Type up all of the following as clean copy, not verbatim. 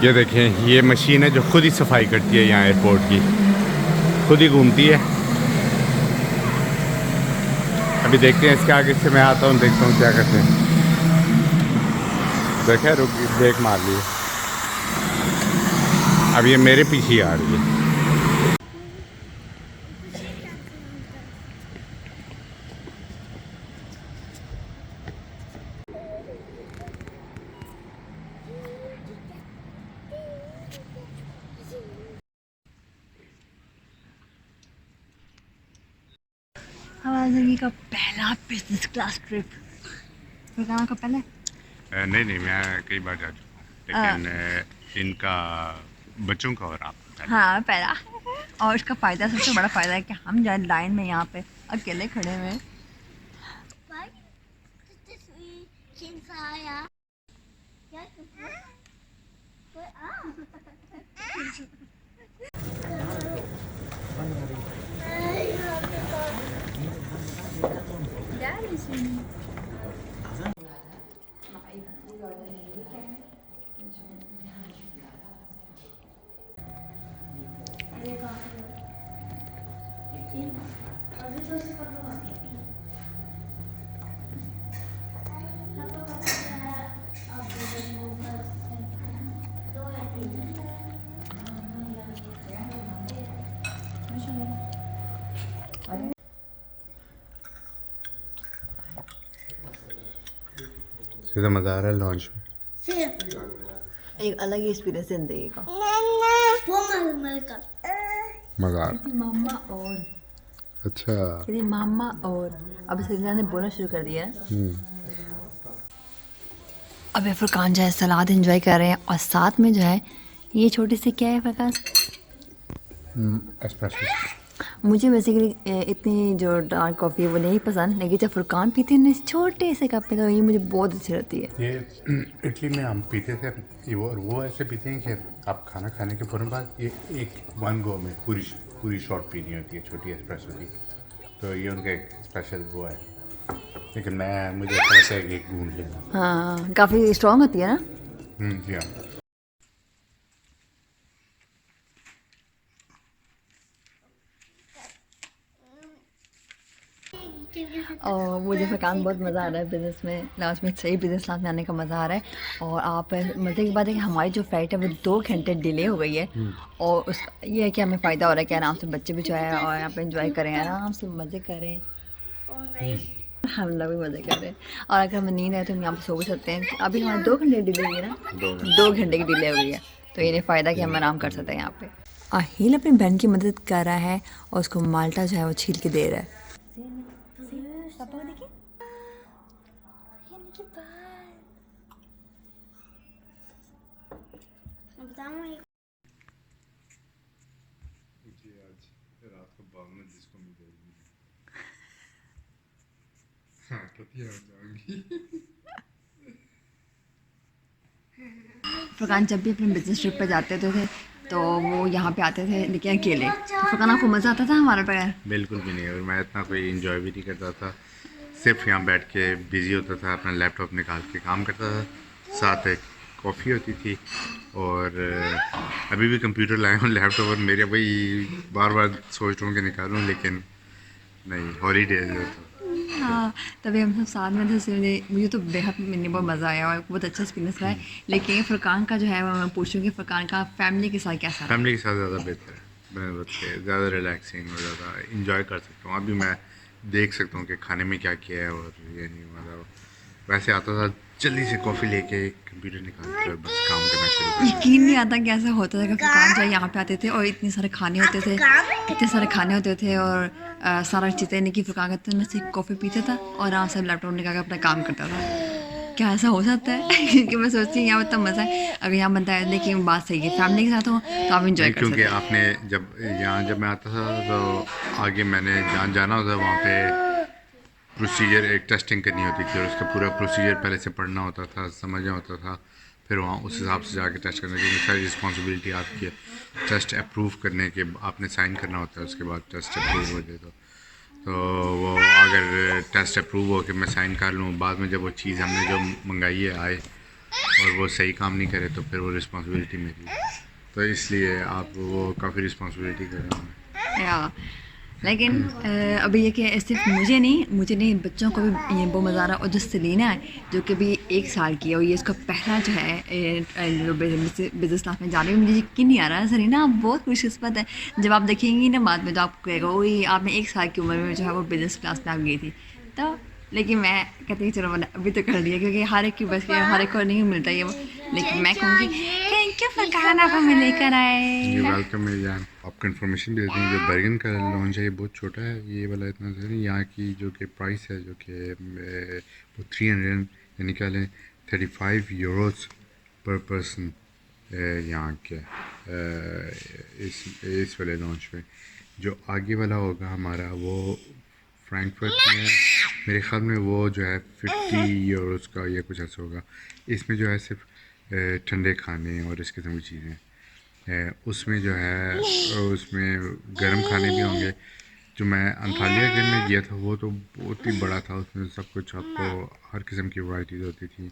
ये देखें, ये मशीन है जो खुद ही सफाई करती है यहाँ एयरपोर्ट की, खुद ही घूमती है। अभी देखते हैं इसके आगे से मैं आता हूँ, देखता हूँ क्या करते हैं। देखे रुक, ब्रेक मार लिए। अब ये मेरे पीछे ही आ रही है। हमारी ज़िंदगी का पहला बिजनेस क्लास ट्रिप। कहाँ का पहला? नहीं नहीं, मैं कई बार जा चुका हूँ, लेकिन इनका बच्चों का और आप हाँ पहला। और इसका फ़ायदा, सबसे बड़ा फ़ायदा है कि हम जाए लाइन में यहाँ पे अकेले खड़े हुए। सीधा मज़ा आ रहा है लॉन्च में। एक अलग ही एक्सपीरियंस ज़िंदगी का। मज़ा मामा और अच्छा। मामा और अब सलीना ने बोलना शुरू कर दिया है। अब फुरकान जो है सलाद एंजॉय कर रहे हैं और साथ में जो है ये छोटी सी क्या है फरकान? एस्प्रेसो। मुझे बेसिकली इतनी जो डार्क कॉफ़ी है वो नहीं पसंद, लेकिन जब फुरकान पीते हैं इस छोटे से कप में तो ये मुझे बहुत अच्छी लगती है। ये इटली में हम पीते थे, ये वो ऐसे पीते हैं कि आप खाना खाने के फ़ौरन बाद ये एक वन गो में पूरी शॉट पीनी होती है, छोटी एस्प्रेसो की। तो ये उनका एक स्पेशल वो है, लेकिन मुझे अच्छा लगता है कि एक गूंद लेना। हाँ काफ़ी स्ट्रॉन्ग होती है ना। जी हाँ। और मुझे फरकान बहुत मज़ा आ रहा है बिज़नेस में, लास्ट में सही बिज़नेस लास्ट में आने का मज़ा आ रहा है। और आप मज़े की बात है कि हमारी जो फ़्लाइट है वो 2 घंटे डिले हो गई है। और उस ये है कि हमें फ़ायदा हो रहा है कि आराम से बच्चे भी जो है और यहाँ पे इंजॉय करें, आराम से मज़े करें। हम लोग भी मज़े कर रहे हैं। और अगर हमें नींद है तो हम यहाँ पे सो भी सकते हैं। अभी हमारे 2 घंटे डिले हुई है ना, 2 घंटे की डिले हुई है, तो ये फ़ायदा कि हम आराम कर सकते हैं यहाँ पे। अहिल अपनी बहन की मदद कर रहा है और उसको माल्टा जो है वो छील के दे रहा है। पापा को देखिए, रात को बाग में जिसको मिलेगी हाँ तो हो जाऊंगी। फरकान जब भी अपने बिजनेस ट्रिप पे जाते थे तो वो यहाँ पे आते थे लेकिन अकेले। तो फरकान आपको मज़ा आता था हमारे बगैर? बिल्कुल भी नहीं, और मैं इतना कोई इंजॉय भी नहीं करता था। सिर्फ यहाँ बैठ के बिज़ी होता था, अपना लैपटॉप निकाल के काम करता था, साथ एक कॉफ़ी होती थी। और अभी भी कंप्यूटर लाया हूँ, लैपटॉप, और मेरे भाई बार बार सोच रहा हूँ कि निकालूँ, लेकिन नहीं, हॉलीडेज है तो। हाँ तभी हम सब साथ में थे, इसलिए मुझे तो बेहद मिलने बहुत मज़ा आया और बहुत अच्छा एक्सपीरियंस रहा है। लेकिन फरकान का जो है मैं पूछूँगी फरकान का फैमिली के साथ कैसा रहा? फैमिली के साथ ज़्यादा बेहतर है, मैं बच्चे ज़्यादा रिलैक्सिंग और ज़्यादा इंजॉय कर सकता हूँ। अभी मैं देख सकता हूँ कि खाने में क्या किया है, और ये नहीं, मतलब वैसे आता था जल्दी से कॉफ़ी लेके कंप्यूटर निकाल के और बस काम करना शुरू कर देता। यकीन नहीं आता कि ऐसा होता था कि फरकान जो है यहाँ पे आते थे और इतने सारे खाने होते थे, इतने सारे खाने होते थे और सारा चीज़ें नहीं कि फरकान करते मैं सिर्फ कॉफ़ी पीता था और आराम से लैपटॉप निकाल के अपना काम करता था। क्या ऐसा हो सकता है? क्योंकि मैं सोचती हूँ यहाँ पर तो मज़ा है, अगर यहाँ बनता है, लेकिन बात सही है फैमिली के साथ हो तो आप इंजॉय नहीं, कर क्योंकि सकते हैं। आपने जब मैं आता था तो आगे मैंने जहाँ जाना होता वहाँ पे प्रोसीजर, एक टेस्टिंग करनी होती थी, और उसका पूरा प्रोसीजर पहले से पढ़ना होता था, समझना होता था, फिर वहाँ उस हिसाब से जाके टेस्ट करना, क्योंकि सारी रिस्पॉन्सिबिलिटी आपकी है। टेस्ट अप्रूव करने के आपने साइन करना होता है, उसके बाद टेस्ट अप्रूव हो जाए तो वो अगर टेस्ट अप्रूव हो के मैं साइन कर लूँ, बाद में जब वो चीज़ हमने जो मंगाई है आए, और वो सही काम नहीं करे तो फिर वो रिस्पॉन्सिबिलिटी मेरी है। तो इसलिए आप वो काफ़ी रिस्पॉन्सिबिलिटी कर रहे हैं। या लेकिन अभी ये कि सिर्फ मुझे नहीं बच्चों को भी ये वो मज़ा आ रहा है। और जो सेलिना है जो कि अभी 1 साल की है और ये इसका पहला जो है जो बिजनेस क्लास में जा रही है, मुझे यकीन नहीं आ रहा है। सेलिना आप बहुत खुशकिस्मत है। जब आप देखेंगी ना बाद में तो आपको कहेगा ओए आपने 1 साल की उम्र में जो है वो बिजनेस क्लास में आप गई थी। तो लेकिन मैं कहती हूँ चलो मैंने अभी तो कर लिया क्योंकि हर एक की बस के हर एक को नहीं मिलता ये वो। लेकिन मैं कहूँगी थैंक यू फरकान आप हमें लेकर आए। ये वेलकम है जान। आपको इन्फॉर्मेशन भी देती हूँ, जो बर्गन का लॉन्च है ये बहुत छोटा है, ये वाला इतना ज़्यादा नहीं। यहाँ की जो कि प्राइस है जो कि वो 300 यानी क्या लें 35 यूरोस पर पर्सन यहाँ के इस वाले लॉन्च में। जो आगे वाला होगा हमारा वो फ्रैंकफर्ट में मेरे ख़्याल में वो जो है 50 यूरोस का या कुछ ऐसा होगा। इसमें जो है सिर्फ ठंडे खाने और इस किस्म की चीज़ें, उसमें जो है उसमें गर्म खाने भी होंगे। जो मैं अंतालिया गेम में गया था वो तो बहुत ही बड़ा था, उसमें सब कुछ आपको हर किस्म की वैराइटीज़ होती थी,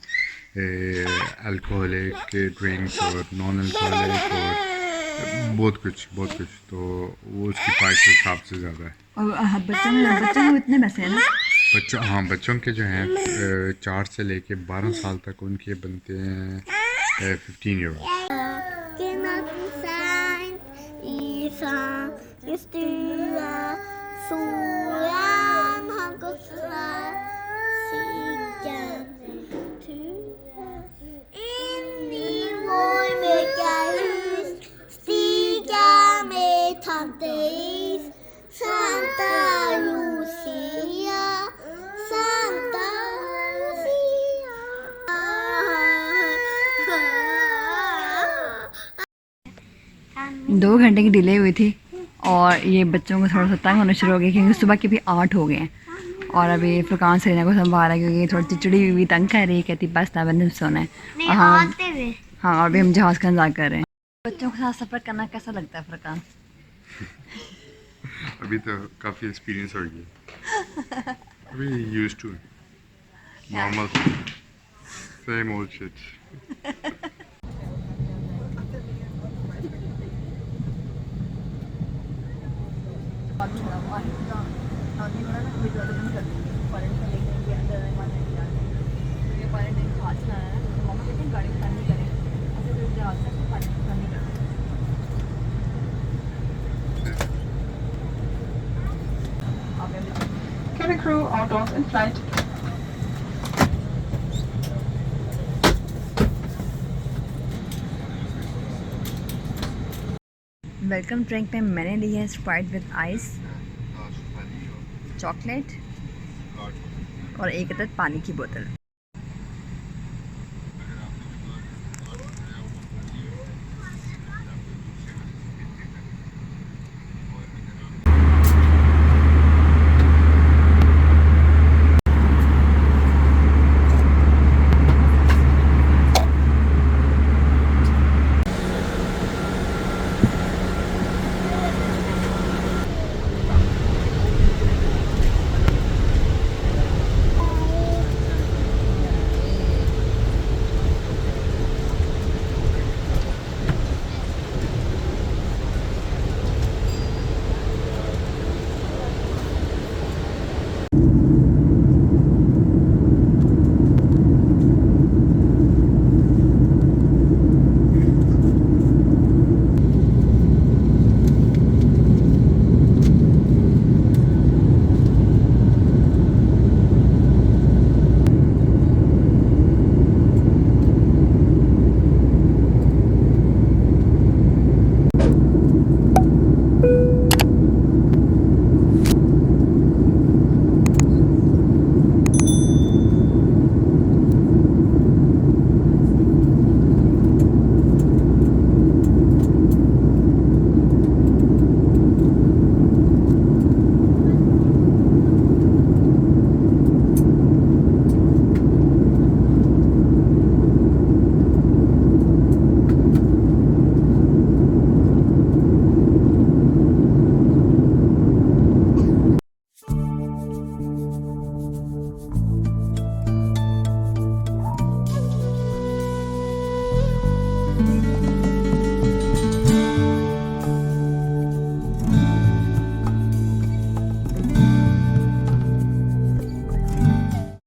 अल्कोहलिक ड्रिंक्स और नॉन अल्कोहलिक और बहुत कुछ। तो वो उसकी प्राइस के हिसाब से ज़्यादा है। और बच्चों में इतने पैसे हैं ना। बच्चों के जो हैं 4 से लेके 12 साल तक उनके बनते हैं 15 euro. Santa Lucia, Santa Lucia. 2 घंटे की डिले हुई थी और ये बच्चों को थोड़ा सा तंग होना शुरू हो गया क्योंकि सुबह के भी 8 हो गए हैं। और अभी फुरकान सेलिना को संभाला क्योंकि थोड़ी चिड़चिड़ी हुई तंग कर रही है, कहती बस ना मैंने सोना है। और हाँ और अभी हम जहाज़ का इंतजार कर रहे हैं। बच्चों के साथ सफ़र करना कैसा लगता है फुरकान? अभी तो काफ़ी एक्सपीरियंस हो गया, अभी used to normal same old shit. Cabin crew, all doors in flight. Welcome drink में मैंने ली है स्प्राइट विद आइस, चॉकलेट और एक अदद पानी की बोतल।